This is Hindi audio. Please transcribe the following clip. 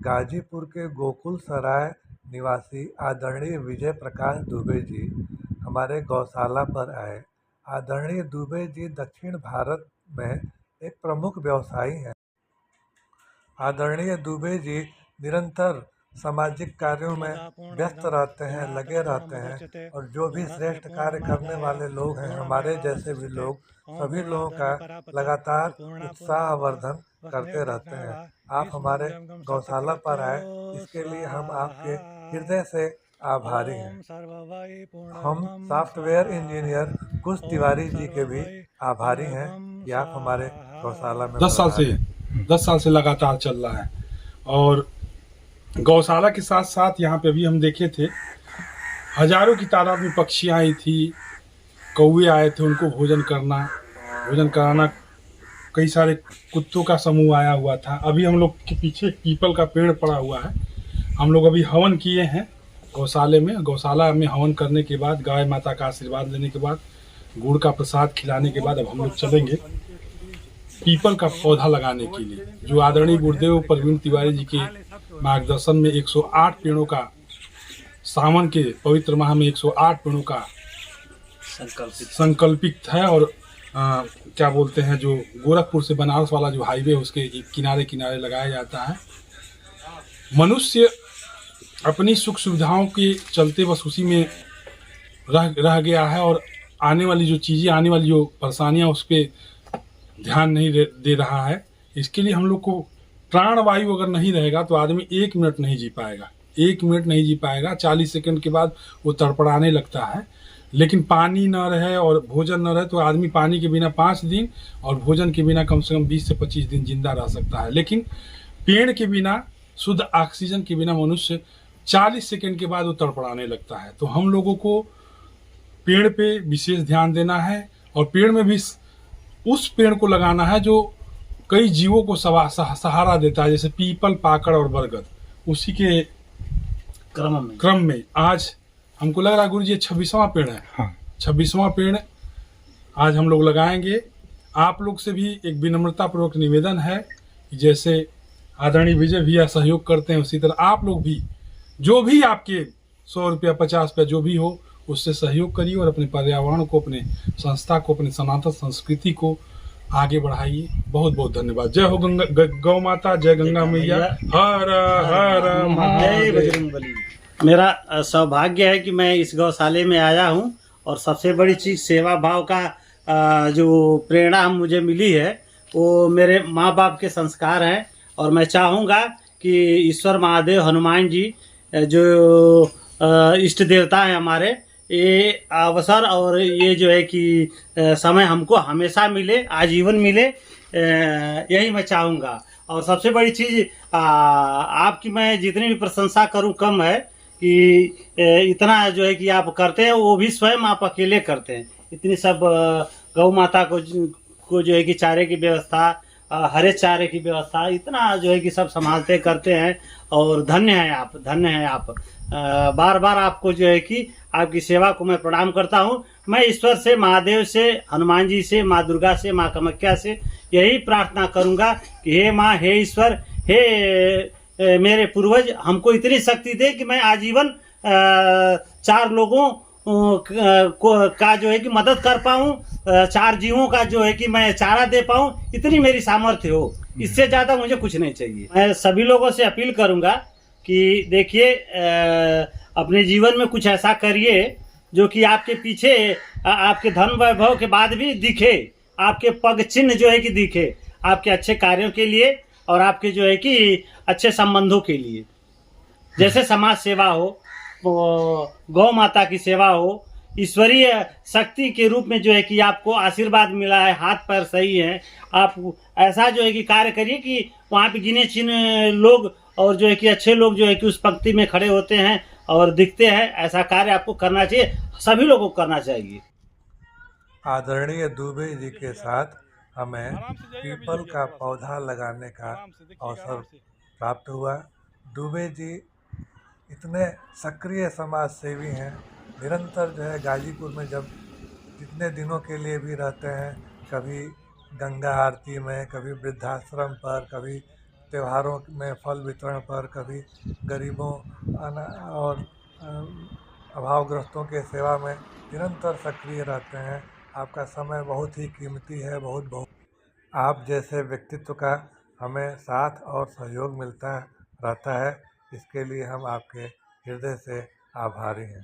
गाजीपुर के गोकुल सराय निवासी आदरणीय विजय प्रकाश दुबे जी हमारे गौशाला पर आए। आदरणीय दुबे जी दक्षिण भारत में एक प्रमुख व्यवसायी हैं। आदरणीय दुबे जी निरंतर सामाजिक कार्यों में व्यस्त रहते हैं, लगे रहते हैं, और जो भी श्रेष्ठ कार्य करने वाले लोग हैं, हमारे जैसे भी लोग, सभी लोगों का लगातार उत्साहवर्धन करते रहते हैं। आप हमारे गौशाला पर आए, इसके लिए हम आपके हृदय से आभारी हैं। हम सॉफ्टवेयर इंजीनियर कुश तिवारी जी के भी आभारी हैं कि आप हमारे गौशाला में 10 साल से लगातार चल रहा है। और गौशाला के साथ साथ यहाँ पे भी हम देखे थे, हजारों की तादाद में पक्षियाँ आई थी, कौवे आए थे, उनको भोजन कराना। कई सारे कुत्तों का समूह आया हुआ था। अभी हम लोग के पीछे पीपल का पेड़ पड़ा हुआ है। हम लोग अभी हवन किए हैं गौशाला में हवन करने के बाद, गाय माता का आशीर्वाद लेने के बाद, गुड़ का प्रसाद खिलाने के बाद अब हम लोग चलेंगे पीपल का पौधा लगाने के लिए, जो आदरणीय गुरुदेव प्रवीण तिवारी जी के मार्गदर्शन में 108 पेड़ों का, सावन के पवित्र माह में 108 पेड़ों का संकल्पित है। और क्या बोलते हैं, जो गोरखपुर से बनारस वाला जो हाईवे उसके किनारे किनारे लगाया जाता है। मनुष्य अपनी सुख सुविधाओं के चलते बस उसी में रह गया है, और आने वाली जो चीज़ें, आने वाली जो परेशानियाँ, उस पर ध्यान नहीं दे रहा है। इसके लिए हम लोग को प्राणवायु अगर नहीं रहेगा तो आदमी 1 मिनट नहीं जी पाएगा। 1 मिनट नहीं जी पाएगा, 40 सेकंड के बाद वो तड़पड़ाने लगता है। लेकिन पानी न रहे और भोजन न रहे तो आदमी पानी के बिना 5 दिन और भोजन के बिना कम से कम 20 से 25 दिन जिंदा रह सकता है। लेकिन पेड़ के बिना, शुद्ध ऑक्सीजन के बिना मनुष्य 40 सेकंड के बाद वो तड़पड़ाने लगता है। तो हम लोगों को पेड़ पे विशेष ध्यान देना है, और पेड़ में भी उस पेड़ को लगाना है जो कई जीवों को सहारा देता है, जैसे पीपल, पाकड़ और बरगद। उसी के क्रम में आज हमको लग रहा है गुरु जी 26वां पेड़ है। हाँ, 26वां पेड़ आज हम लोग लगाएंगे। आप लोग से भी एक विनम्रता पूर्वक निवेदन है कि जैसे आदरणीय विजय भैया सहयोग करते हैं, उसी तरह आप लोग भी, जो भी आपके 100 रुपया, 50 रुपया जो भी हो, उससे सहयोग करिए और अपने पर्यावरण को, अपने संस्था को, अपने सनातन संस्कृति को आगे बढ़ाइए। बहुत बहुत धन्यवाद। जय हो गौ माता, जय गंगा मैया, हर हर महादेव। मेरा सौभाग्य है कि मैं इस गौशाले में आया हूँ, और सबसे बड़ी चीज़ सेवा भाव का जो प्रेरणा मुझे मिली है वो मेरे माँ बाप के संस्कार हैं। और मैं चाहूँगा कि ईश्वर महादेव, हनुमान जी जो इष्ट देवता हैं हमारे, ये अवसर और ये जो है कि समय हमको हमेशा मिले, आजीवन मिले, यही मैं चाहूँगा। और सबसे बड़ी चीज़ आपकी मैं जितनी भी प्रशंसा करूँ कम है कि इतना जो है कि आप करते हैं, वो भी स्वयं आप अकेले करते हैं। इतनी सब गौ माता को जो है कि चारे की व्यवस्था, हरे चारे की व्यवस्था, इतना जो है कि सब संभालते करते हैं। और धन्य हैं आप, धन्य हैं आप। बार बार आपको जो है कि आपकी सेवा को मैं प्रणाम करता हूँ। मैं ईश्वर से, महादेव से, हनुमान जी से, माँ दुर्गा से, माँ कामाख्या से यही प्रार्थना करूँगा कि हे माँ, हे ईश्वर, हे मेरे पूर्वज, हमको इतनी शक्ति दे कि मैं आजीवन 4 लोगों का जो है कि मदद कर पाऊँ, 4 जीवों का जो है कि मैं चारा दे पाऊँ, इतनी मेरी सामर्थ्य हो। इससे ज़्यादा मुझे कुछ नहीं चाहिए। मैं सभी लोगों से अपील करूँगा कि देखिए, अपने जीवन में कुछ ऐसा करिए जो कि आपके पीछे, आपके धन वैभव के बाद भी दिखे, आपके पग चिन्ह जो है कि दिखे, आपके अच्छे कार्यों के लिए और आपके जो है कि अच्छे संबंधों के लिए। जैसे समाज सेवा हो, गौ माता की सेवा हो, ईश्वरीय शक्ति के रूप में जो है कि आपको आशीर्वाद मिला है, हाथ पैर सही है, आप ऐसा जो है कि कार्य करिए कि वहाँ पे गिने चुने लोग और जो है कि अच्छे लोग जो है कि उस पंक्ति में खड़े होते हैं और दिखते हैं। ऐसा कार्य आपको करना चाहिए, सभी लोगों को करना चाहिए। आदरणीय दुबे जी के साथ हमें पीपल का पौधा लगाने का अवसर प्राप्त हुआ। दुबे जी इतने सक्रिय समाज सेवी हैं, निरंतर जो है गाजीपुर में जब जितने दिनों के लिए भी रहते हैं, कभी गंगा आरती में, कभी वृद्धाश्रम पर, कभी त्योहारों में फल वितरण पर, कभी गरीबों और अभावग्रस्तों के सेवा में निरंतर सक्रिय रहते हैं। आपका समय बहुत ही कीमती है, बहुत बहुत। आप जैसे व्यक्तित्व का हमें साथ और सहयोग मिलता रहता है, इसके लिए हम आपके हृदय से आभारी हैं।